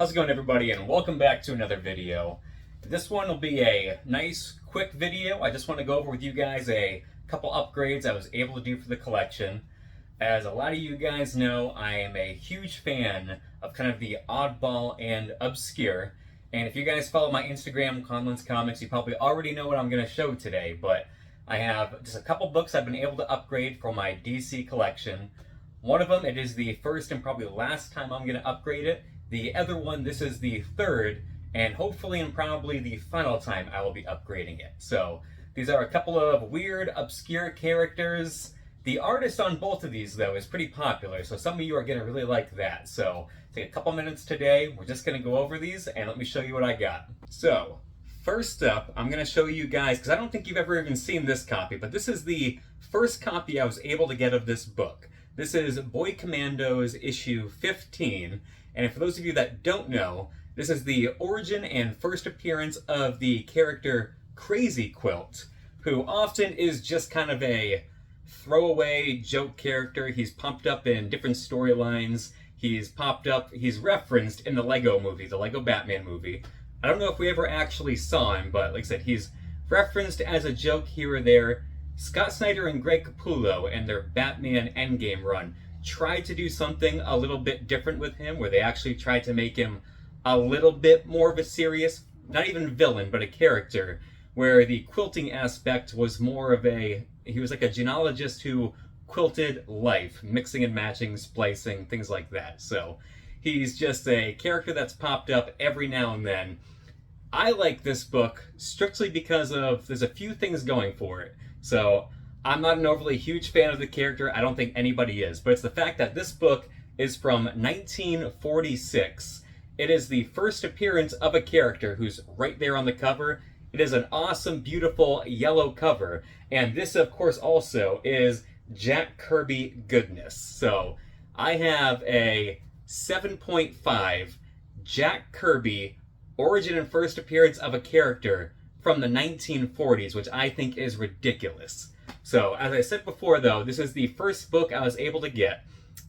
How's it going, everybody, and welcome back to another video. This one will be a nice quick video. I just want to go over with you guys a couple upgrades I was able to do for the collection. As a lot of you guys know, I am a huge fan of kind of the oddball and obscure, and if you guys follow my Instagram, Conlin's Comics, you probably already know what I'm going to show today, but I have just a couple books I've been able to upgrade for my DC collection. One of them, it is the first and probably last time I'm going to upgrade it. The other one, this is the third, and hopefully and probably the final time I will be upgrading it. So, these are a couple of weird, obscure characters. The artist on both of these, though, is pretty popular, so some of you are going to really like that. So, take a couple minutes today, we're just going to go over these, and let me show you what I got. So, first up, I'm going to show you guys, because I don't think you've ever even seen this copy, but this is the first copy I was able to get of this book. This is Boy Commandos issue 15. And for those of you that don't know, this is the origin and first appearance of the character Crazy Quilt, who often is just kind of a throwaway joke character. He's popped up in different storylines. He's referenced in the Lego movie, the Lego Batman movie. I don't know if we ever actually saw him, but like I said, he's referenced as a joke here or there. Scott Snyder and Greg Capullo and their Batman Endgame run tried to do something a little bit different with him, where they actually tried to make him a little bit more of a serious, not even villain, but a character, where the quilting aspect was more of he was like a genealogist who quilted life, mixing and matching, splicing, things like that. So he's just a character that's popped up every now and then. I like this book strictly because there's a few things going for it. So I'm not an overly huge fan of the character. I don't think anybody is. But it's the fact that this book is from 1946. It is the first appearance of a character who's right there on the cover. It is an awesome, beautiful yellow cover. And this, of course, also is Jack Kirby goodness. So I have a 7.5 Jack Kirby origin and first appearance of a character from the 1940s, which I think is ridiculous. So, as I said before, though, this is the first book I was able to get,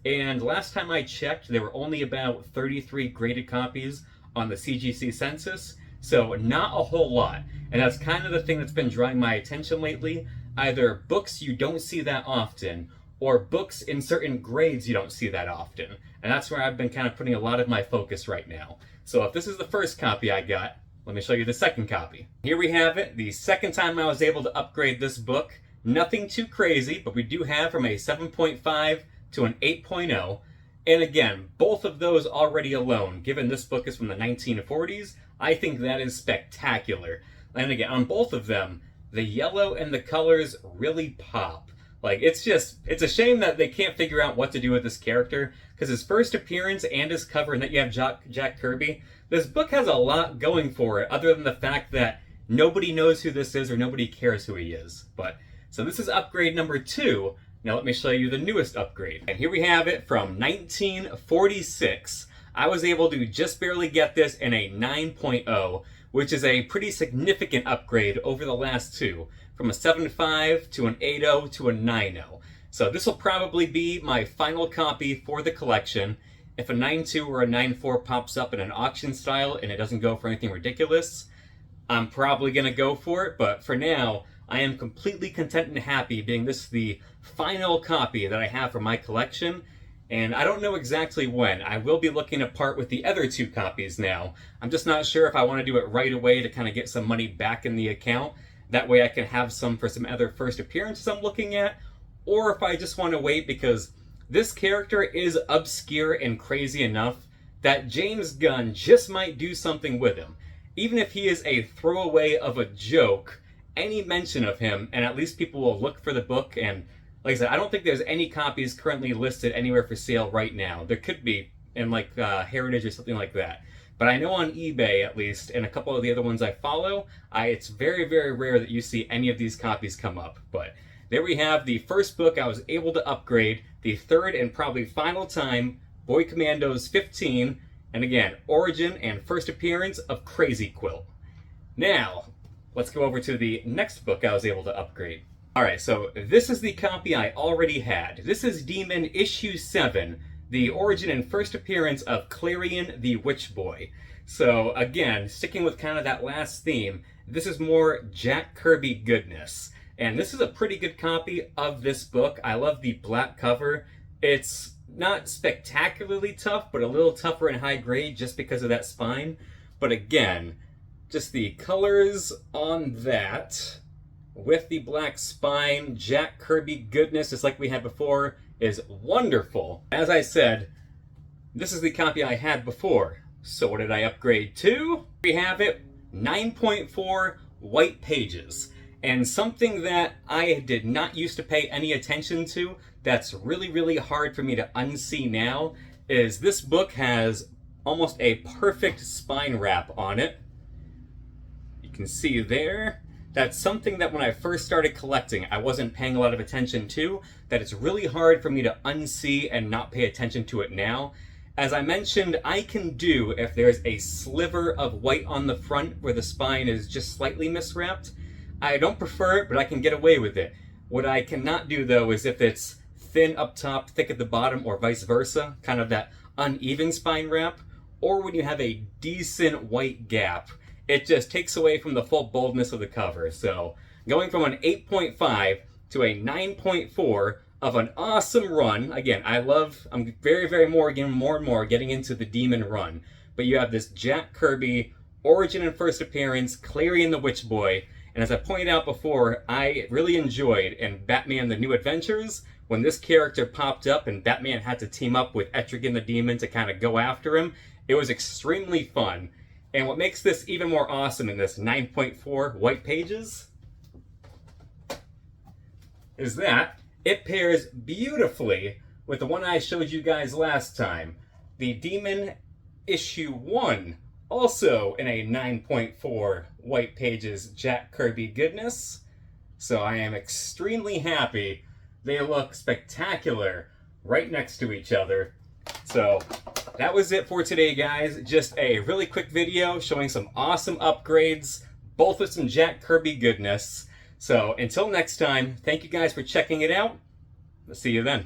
and last time I checked, there were only about 33 graded copies on the CGC census, so not a whole lot, and that's kind of the thing that's been drawing my attention lately. Either books you don't see that often, or books in certain grades you don't see that often, and that's where I've been kind of putting a lot of my focus right now. So if this is the first copy I got, let me show you the second copy. Here we have it, the second time I was able to upgrade this book. Nothing too crazy, but we do have from a 7.5 to an 8.0. And again, both of those already alone, given this book is from the 1940s, I think that is spectacular. And again, on both of them, the yellow and the colors really pop. Like, it's a shame that they can't figure out what to do with this character, because his first appearance and his cover, and that you have Jack Kirby, this book has a lot going for it, other than the fact that nobody knows who this is or nobody cares who he is. So this is upgrade number 2. Now let me show you the newest upgrade. And here we have it from 1946. I was able to just barely get this in a 9.0, which is a pretty significant upgrade over the last two, from a 7.5 to an 8.0 to a 9.0. So this will probably be my final copy for the collection. If a 9.2 or a 9.4 pops up in an auction style and it doesn't go for anything ridiculous, I'm probably going to go for it, but for now, I am completely content and happy being this the final copy that I have for my collection, and I don't know exactly when. I will be looking to part with the other 2 copies now. I'm just not sure if I want to do it right away to kind of get some money back in the account. That way I can have some for some other first appearances I'm looking at, or if I just want to wait because this character is obscure and crazy enough that James Gunn just might do something with him. Even if he is a throwaway of a joke, any mention of him, and at least people will look for the book. And like I said, I don't think there's any copies currently listed anywhere for sale right now. There could be in like Heritage or something like that, but I know on eBay at least, and a couple of the other ones I follow, it's very, very rare that you see any of these copies come up. But there we have the first book I was able to upgrade, the third and probably final time, Boy Commandos 15, and again, origin and first appearance of Crazy Quilt. Now, let's go over to the next book I was able to upgrade. Alright, so this is the copy I already had. This is Demon issue 7, the origin and first appearance of Clarion the Witch Boy. So again, sticking with kind of that last theme, this is more Jack Kirby goodness. And this is a pretty good copy of this book. I love the black cover. It's not spectacularly tough, but a little tougher in high grade just because of that spine. But again, just the colors on that with the black spine, Jack Kirby goodness, just like we had before, is wonderful. As I said, this is the copy I had before. So what did I upgrade to? We have it, 9.4 white pages. And something that I did not used to pay any attention to that's really hard for me to unsee now is this book has almost a perfect spine wrap on it. You can see there. That's something that when I first started collecting, I wasn't paying a lot of attention to, that it's really hard for me to unsee and not pay attention to it now. As I mentioned, I can do if there's a sliver of white on the front where the spine is just slightly miswrapped. I don't prefer it, but I can get away with it. What I cannot do though is if it's thin up top, thick at the bottom, or vice versa, kind of that uneven spine wrap, or when you have a decent white gap. It just takes away from the full boldness of the cover. So going from an 8.5 to a 9.4 of an awesome run. Again, I'm very more and more getting into the demon run. But you have this Jack Kirby, origin and first appearance, Clarion the Witch Boy. And as I pointed out before, I really enjoyed in Batman The New Adventures when this character popped up and Batman had to team up with Etrigan the Demon to kind of go after him. It was extremely fun. And what makes this even more awesome in this 9.4 white pages is that it pairs beautifully with the one I showed you guys last time, the Demon Issue 1, also in a 9.4 white pages Jack Kirby goodness. So I am extremely happy. They look spectacular right next to each other. So that was it for today, guys. Just a really quick video showing some awesome upgrades, both with some Jack Kirby goodness. So until next time, thank you guys for checking it out. I'll see you then.